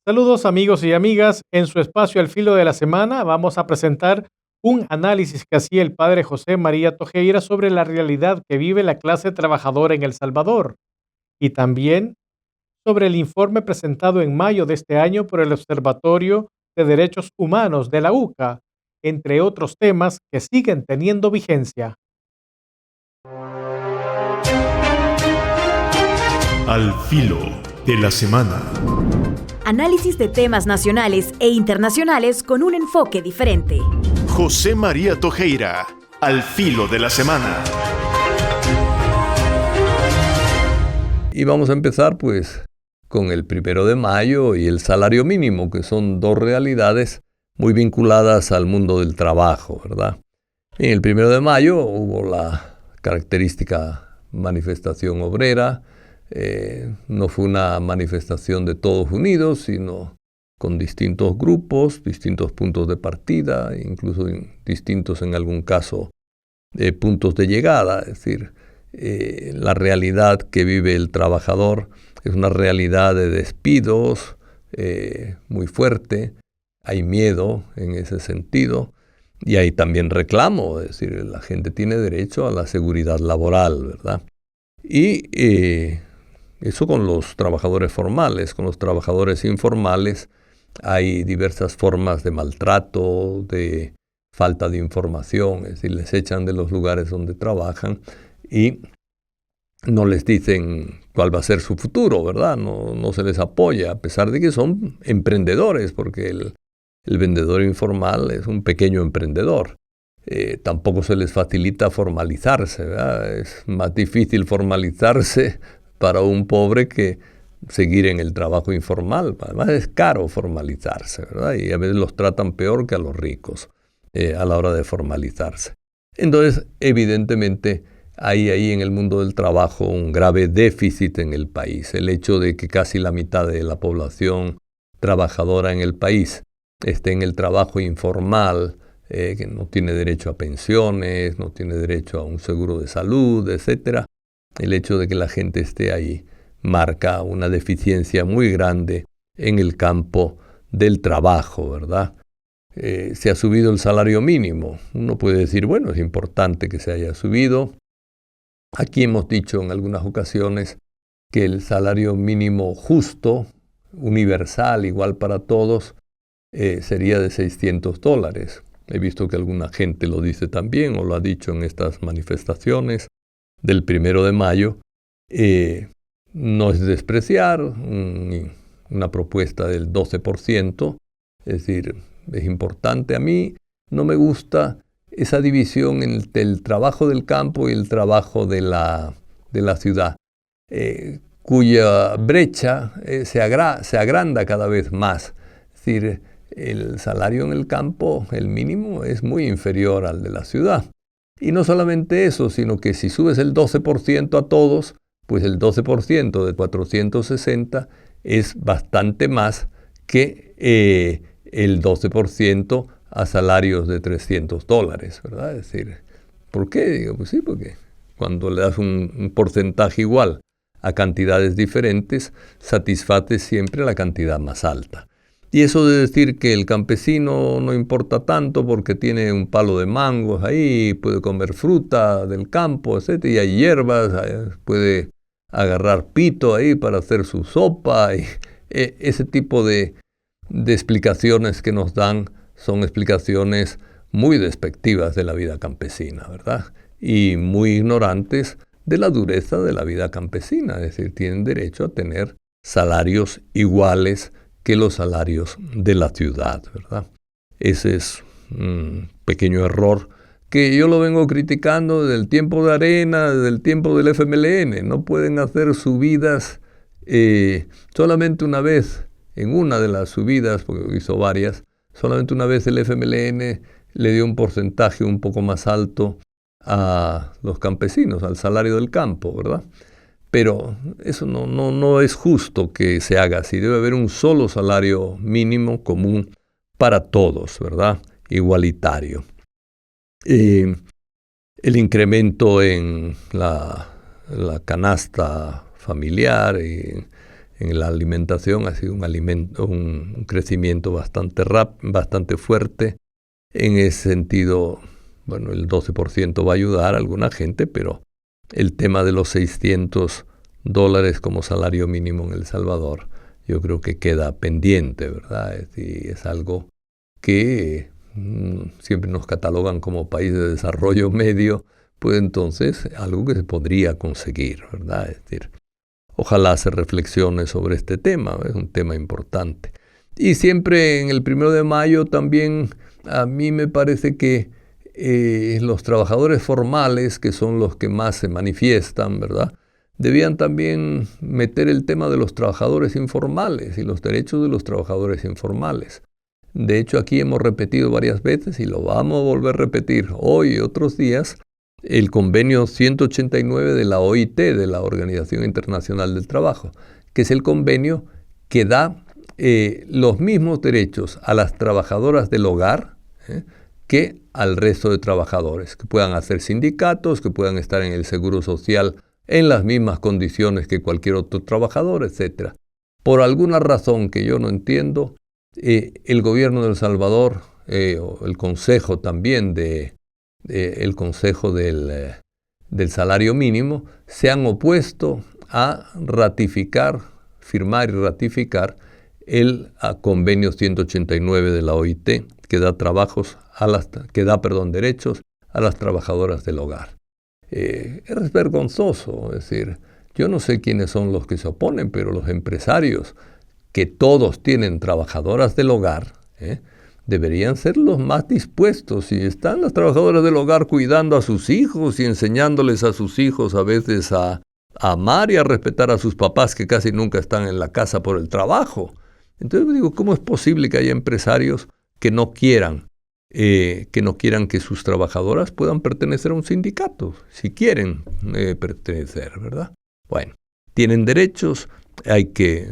Saludos amigos y amigas. En su espacio Al Filo de la Semana vamos a presentar un análisis que hacía el padre José María Tojeira sobre la realidad que vive la clase trabajadora en El Salvador y también sobre el informe presentado en mayo de este año por el Observatorio de Derechos Humanos de la UCA, entre otros temas que siguen teniendo vigencia. Al Filo de la Semana. Análisis de temas nacionales e internacionales con un enfoque diferente. José María Tojeira, Al Filo de la Semana. Y vamos a empezar pues con el 1 de Mayo y el salario mínimo, que son dos realidades muy vinculadas al mundo del trabajo, ¿verdad? En el 1 de Mayo hubo la característica manifestación obrera. No fue una manifestación de todos unidos, sino con distintos grupos, distintos puntos de partida, incluso distintos en algún caso puntos de llegada. Es decir, la realidad que vive el trabajador es una realidad de despidos muy fuerte. Hay miedo en ese sentido y hay también reclamo. Es decir, la gente tiene derecho a la seguridad laboral, ¿verdad? Y eso con los trabajadores formales. Con los trabajadores informales hay diversas formas de maltrato, de falta de información. Es decir, les echan de los lugares donde trabajan y no les dicen cuál va a ser su futuro, ¿verdad? No se les apoya, a pesar de que son emprendedores, porque el vendedor informal es un pequeño emprendedor. Tampoco se les facilita formalizarse, ¿verdad? Es más difícil formalizarse para un pobre que seguir en el trabajo informal. Además es caro formalizarse, ¿verdad? Y a veces los tratan peor que a los ricos a la hora de formalizarse. Entonces, evidentemente, hay ahí en el mundo del trabajo un grave déficit en el país. El hecho de que casi la mitad de la población trabajadora en el país esté en el trabajo informal, que no tiene derecho a pensiones, no tiene derecho a un seguro de salud, etcétera. El hecho de que la gente esté ahí marca una deficiencia muy grande en el campo del trabajo, ¿verdad? Se ha subido el salario mínimo. Uno puede decir, bueno, es importante que se haya subido. Aquí hemos dicho en algunas ocasiones que el salario mínimo justo, universal, igual para todos, sería de $600. He visto que alguna gente lo dice también o lo ha dicho en estas manifestaciones del 1 de Mayo. No es despreciar una propuesta del 12%, es decir, es importante. A mí no me gusta esa división entre el trabajo del campo y el trabajo de la ciudad, cuya brecha se agranda cada vez más. Es decir, el salario en el campo, el mínimo, es muy inferior al de la ciudad. Y no solamente eso, sino que si subes el 12% a todos, pues el 12% de 460 es bastante más que el 12% a salarios de $300, ¿verdad? Es decir, ¿por qué? Digo, pues sí, porque cuando le das un porcentaje igual a cantidades diferentes, satisfaces siempre la cantidad más alta. Y eso de decir que el campesino no importa tanto porque tiene un palo de mangos ahí, puede comer fruta del campo, etc. Y hay hierbas, puede agarrar pito ahí para hacer su sopa. Y ese tipo de explicaciones que nos dan son explicaciones muy despectivas de la vida campesina, ¿verdad? Y muy ignorantes de la dureza de la vida campesina. Es decir, tienen derecho a tener salarios iguales que los salarios de la ciudad, ¿verdad? Ese es un pequeño error que yo lo vengo criticando desde el tiempo de Arena, desde el tiempo del FMLN. No pueden hacer subidas solamente una vez, en una de las subidas, porque hizo varias, solamente una vez el FMLN le dio un porcentaje un poco más alto a los campesinos, al salario del campo, ¿verdad? Pero eso no es justo que se haga así. Debe haber un solo salario mínimo común para todos, ¿verdad? Igualitario. El incremento en la canasta familiar y en la alimentación ha sido un crecimiento bastante fuerte. En ese sentido, bueno, el 12% va a ayudar a alguna gente, pero el tema de los $600 como salario mínimo en El Salvador, yo creo que queda pendiente, ¿verdad? Y es algo que siempre nos catalogan como país de desarrollo medio, pues entonces algo que se podría conseguir, ¿verdad? Es decir, ojalá se reflexione sobre este tema, es un tema importante. Y siempre en el 1 de mayo también a mí me parece que los trabajadores formales, que son los que más se manifiestan, ¿verdad?, debían también meter el tema de los trabajadores informales y los derechos de los trabajadores informales. De hecho, aquí hemos repetido varias veces y lo vamos a volver a repetir hoy y otros días, el convenio 189 de la OIT, de la Organización Internacional del Trabajo, que es el convenio que da los mismos derechos a las trabajadoras del hogar que al resto de trabajadores, que puedan hacer sindicatos, que puedan estar en el seguro social en las mismas condiciones que cualquier otro trabajador, etc. Por alguna razón que yo no entiendo, el gobierno de El Salvador, o el consejo también el consejo del salario mínimo, se han opuesto a firmar y ratificar el convenio 189 de la OIT, que da derechos a las trabajadoras del hogar. Es vergonzoso, es decir, yo no sé quiénes son los que se oponen, pero los empresarios, que todos tienen trabajadoras del hogar, deberían ser los más dispuestos. Si están las trabajadoras del hogar cuidando a sus hijos y enseñándoles a sus hijos a veces a amar y a respetar a sus papás, que casi nunca están en la casa por el trabajo. Entonces digo, ¿cómo es posible que haya empresarios que no quieran que sus trabajadoras puedan pertenecer a un sindicato, si quieren pertenecer, ¿verdad? Bueno, tienen derechos, hay que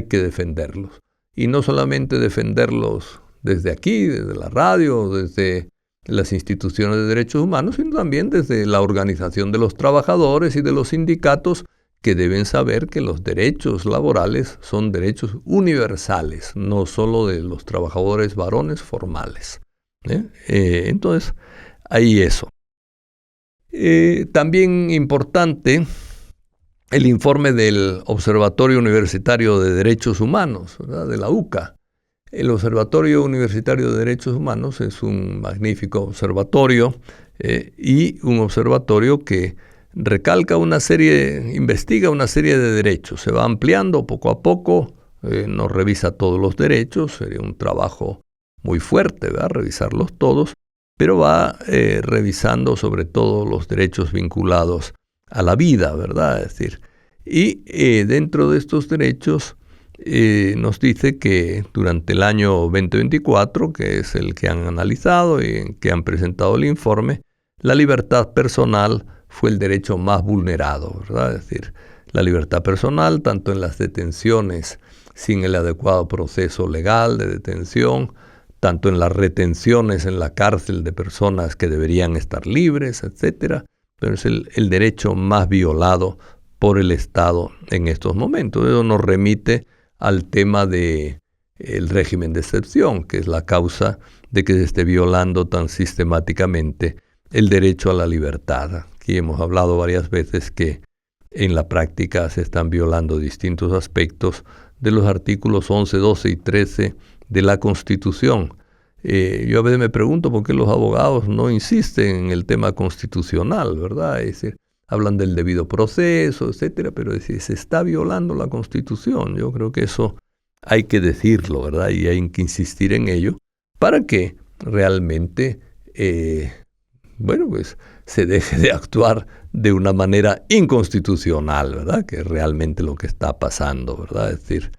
defenderlos. Y no solamente defenderlos desde aquí, desde la radio, desde las instituciones de derechos humanos, sino también desde la organización de los trabajadores y de los sindicatos, que deben saber que los derechos laborales son derechos universales, no solo de los trabajadores varones formales. Entonces, hay eso. También importante el informe del Observatorio Universitario de Derechos Humanos, ¿verdad?, de la UCA. El Observatorio Universitario de Derechos Humanos es un magnífico observatorio y un observatorio que investiga una serie de derechos. Se va ampliando poco a poco, no revisa todos los derechos, sería un trabajo muy fuerte, ¿verdad?, revisarlos todos, pero va revisando sobre todo los derechos vinculados a la vida, ¿verdad? Es decir, y dentro de estos derechos nos dice que durante el año 2024, que es el que han analizado y que han presentado el informe, la libertad personal fue el derecho más vulnerado, ¿verdad? Es decir, la libertad personal, tanto en las detenciones sin el adecuado proceso legal de detención, tanto en las retenciones en la cárcel de personas que deberían estar libres, etc. Pero es el derecho más violado por el Estado en estos momentos. Eso nos remite al tema del régimen de excepción, que es la causa de que se esté violando tan sistemáticamente el derecho a la libertad. Aquí hemos hablado varias veces que en la práctica se están violando distintos aspectos de los artículos 11, 12 y 13 de la Constitución. Yo a veces me pregunto por qué los abogados no insisten en el tema constitucional, ¿verdad? Es decir, hablan del debido proceso, etcétera, pero es decir, se está violando la Constitución. Yo creo que eso hay que decirlo, ¿verdad? Y hay que insistir en ello para que realmente se deje de actuar de una manera inconstitucional, ¿verdad? Que es realmente lo que está pasando, ¿verdad? Es decir,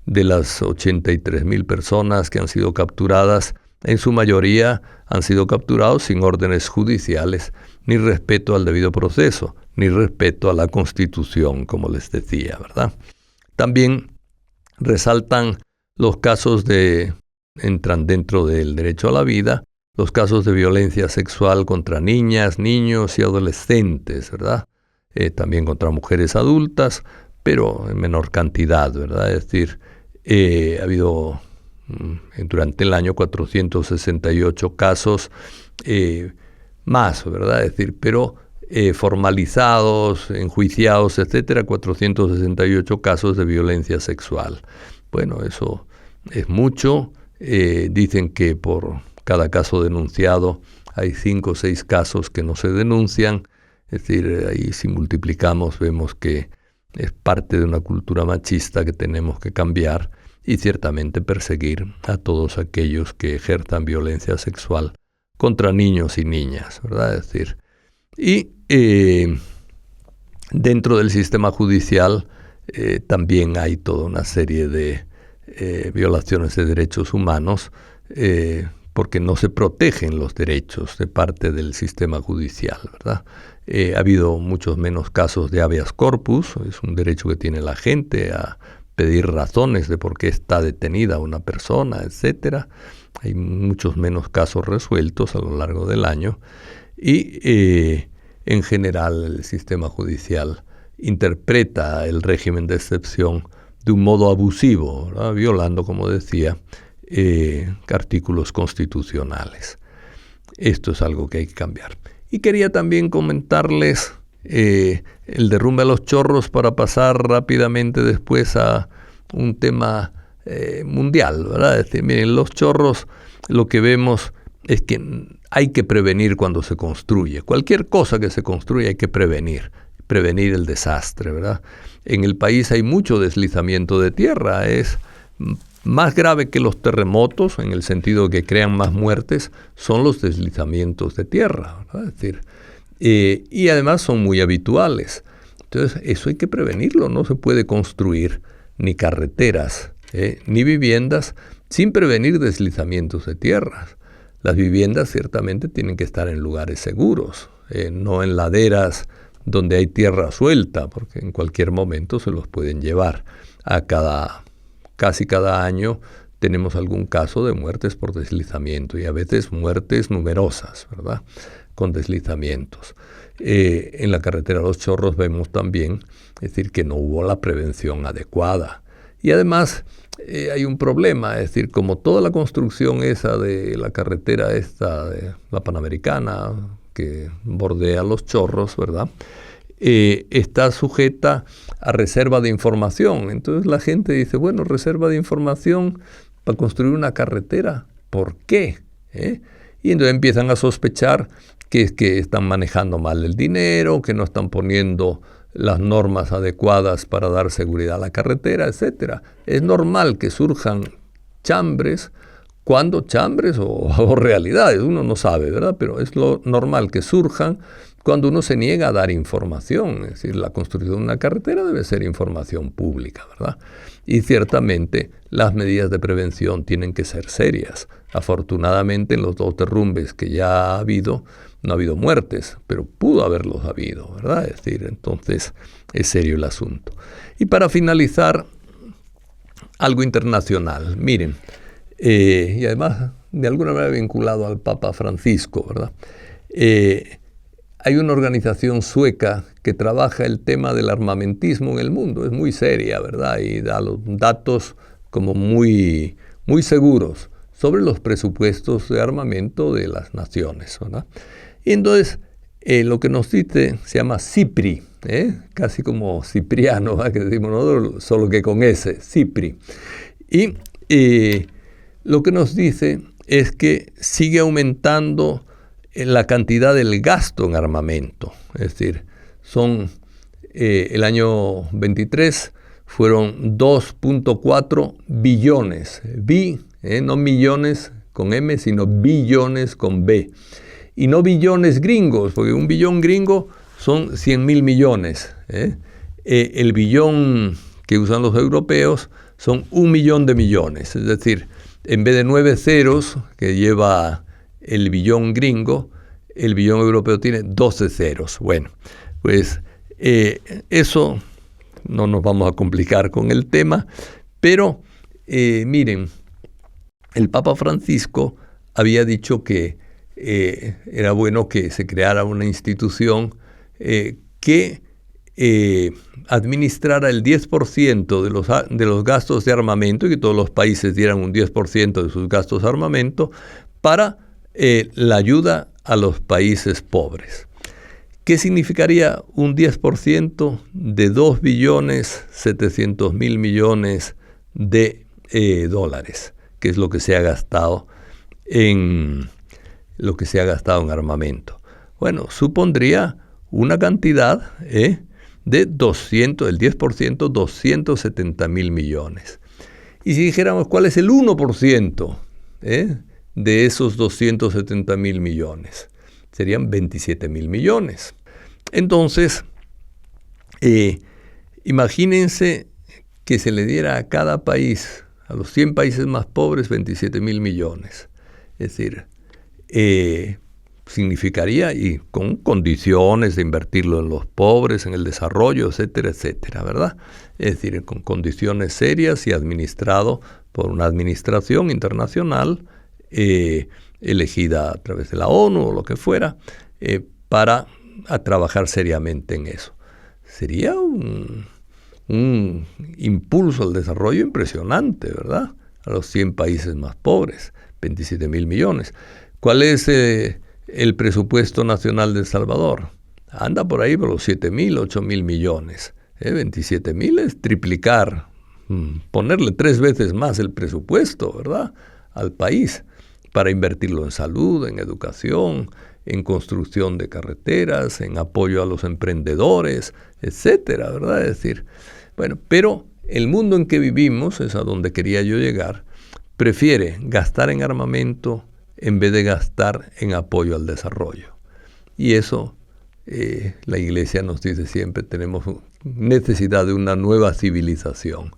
de las 83,000 personas que han sido capturadas, en su mayoría han sido capturados sin órdenes judiciales, ni respeto al debido proceso, ni respeto a la Constitución, como les decía, ¿verdad? También resaltan los casos entran dentro del derecho a la vida, los casos de violencia sexual contra niñas, niños y adolescentes, ¿verdad? También contra mujeres adultas, pero en menor cantidad, ¿verdad? Es decir, ha habido durante el año 468 casos más, ¿verdad? Es decir, pero formalizados, enjuiciados, etcétera, 468 casos de violencia sexual. Bueno, eso es mucho. Dicen que por cada caso denunciado hay 5 o 6 casos que no se denuncian. Es decir, ahí si multiplicamos vemos que es parte de una cultura machista que tenemos que cambiar y ciertamente perseguir a todos aquellos que ejerzan violencia sexual contra niños y niñas, ¿verdad? Es decir, y dentro del sistema judicial también hay toda una serie de violaciones de derechos humanos porque no se protegen los derechos de parte del sistema judicial, ¿verdad? Ha habido muchos menos casos de habeas corpus, es un derecho que tiene la gente a pedir razones de por qué está detenida una persona, etcétera. Hay muchos menos casos resueltos a lo largo del año y en general el sistema judicial interpreta el régimen de excepción de un modo abusivo, ¿verdad? Violando, como decía, artículos constitucionales. Esto es algo que hay que cambiar. Y quería también comentarles el derrumbe a Los Chorros para pasar rápidamente después a un tema mundial, ¿verdad? Es decir, miren, Los Chorros lo que vemos es que hay que prevenir cuando se construye. Cualquier cosa que se construye hay que prevenir el desastre, ¿verdad? En el país hay mucho deslizamiento de tierra, es más grave que los terremotos, en el sentido de que crean más muertes, son los deslizamientos de tierra, ¿verdad? Es decir, y además son muy habituales. Entonces, eso hay que prevenirlo. No se puede construir ni carreteras, ni viviendas sin prevenir deslizamientos de tierras. Las viviendas ciertamente tienen que estar en lugares seguros, no en laderas donde hay tierra suelta, porque en cualquier momento se los pueden llevar. Casi cada año tenemos algún caso de muertes por deslizamiento y a veces muertes numerosas, ¿verdad? Con deslizamientos. En la carretera Los Chorros vemos también, es decir, que no hubo la prevención adecuada. Y además hay un problema, es decir, como toda la construcción esa de la carretera esta, de la Panamericana, que bordea Los Chorros, ¿verdad? Está sujeta a reserva de información. Entonces la gente dice, bueno, reserva de información para construir una carretera, ¿por qué? Y entonces empiezan a sospechar que es que están manejando mal el dinero, que no están poniendo las normas adecuadas para dar seguridad a la carretera, etc. Es normal que surjan chambres, o realidades, uno no sabe, ¿verdad? Pero es lo normal que surjan cuando uno se niega a dar información. Es decir, la construcción de una carretera debe ser información pública, ¿verdad? Y ciertamente las medidas de prevención tienen que ser serias. Afortunadamente en los 2 derrumbes que ya ha habido, no ha habido muertes, pero pudo haberlos habido, ¿verdad? Es decir, entonces es serio el asunto. Y para finalizar, algo internacional. Miren, y además de alguna manera vinculado al Papa Francisco, ¿verdad? Hay una organización sueca que trabaja el tema del armamentismo en el mundo. Es muy seria, ¿verdad? Y da los datos como muy, muy seguros sobre los presupuestos de armamento de las naciones, ¿verdad? Y entonces, lo que nos dice se llama CIPRI, casi como Cipriano, ¿verdad? Que decimos nosotros, solo que con S, CIPRI. Y lo que nos dice es que sigue aumentando la cantidad del gasto en armamento. Es decir, el año 23 fueron 2.4 billones, no millones con M, sino billones con B. Y no billones gringos, porque un billón gringo son 100.000 millones. El billón que usan los europeos son 1 millón de millones. Es decir, en vez de 9 ceros que lleva el billón gringo, el billón europeo tiene 12 ceros. Bueno, pues eso no nos vamos a complicar con el tema, pero miren, el Papa Francisco había dicho que era bueno que se creara una institución que administrara el 10% de los gastos de armamento y que todos los países dieran un 10% de sus gastos de armamento para la ayuda a los países pobres. ¿Qué significaría un 10% de 2.700.000 millones de dólares? Que es lo que se ha gastado en armamento. Bueno, supondría una cantidad de el 10%, 270.000 millones. Y si dijéramos cuál es el 1% de esos 270.000 millones, serían 27.000 millones. Entonces, imagínense que se le diera a cada país, a los 100 países más pobres, 27.000 millones. Es decir, significaría, y con condiciones de invertirlo en los pobres, en el desarrollo, etcétera, etcétera, ¿verdad? Es decir, con condiciones serias y administrado por una administración internacional elegida a través de la ONU o lo que fuera, para trabajar seriamente en eso. Sería un impulso al desarrollo impresionante, ¿verdad? A los 100 países más pobres, 27.000 millones. ¿Cuál es el presupuesto nacional de El Salvador? Anda por ahí por los 7.000, 8.000 millones. 27.000 es triplicar, ponerle 3 veces más el presupuesto, ¿verdad?, al país, para invertirlo en salud, en educación, en construcción de carreteras, en apoyo a los emprendedores, etcétera, ¿verdad? Es decir, bueno, pero el mundo en que vivimos, es a donde quería yo llegar, prefiere gastar en armamento en vez de gastar en apoyo al desarrollo. Y eso, la Iglesia nos dice siempre, tenemos necesidad de una nueva civilización.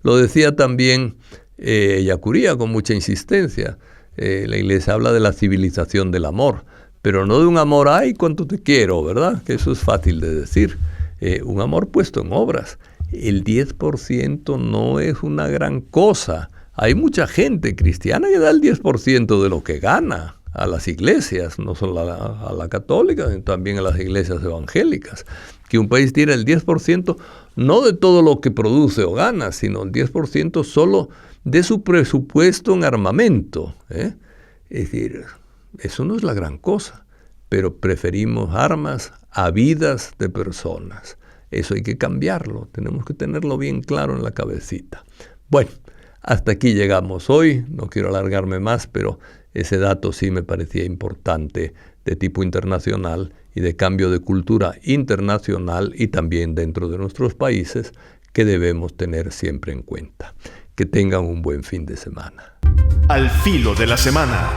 Lo decía también Ellacuría con mucha insistencia. La Iglesia habla de la civilización del amor, pero no de un amor, ¡ay, cuánto te quiero!, ¿verdad? Que eso es fácil de decir. Un amor puesto en obras. El 10% no es una gran cosa. Hay mucha gente cristiana que da el 10% de lo que gana a las iglesias, no solo a la católica, sino también a las iglesias evangélicas. Que un país tiene el 10% no de todo lo que produce o gana, sino el 10% solo de su presupuesto en armamento. Es decir, eso no es la gran cosa, pero preferimos armas a vidas de personas. Eso hay que cambiarlo, tenemos que tenerlo bien claro en la cabecita. Bueno, hasta aquí llegamos hoy, no quiero alargarme más, pero ese dato sí me parecía importante, de tipo internacional y de cambio de cultura internacional y también dentro de nuestros países, que debemos tener siempre en cuenta. Que tengan un buen fin de semana. Al filo de la semana.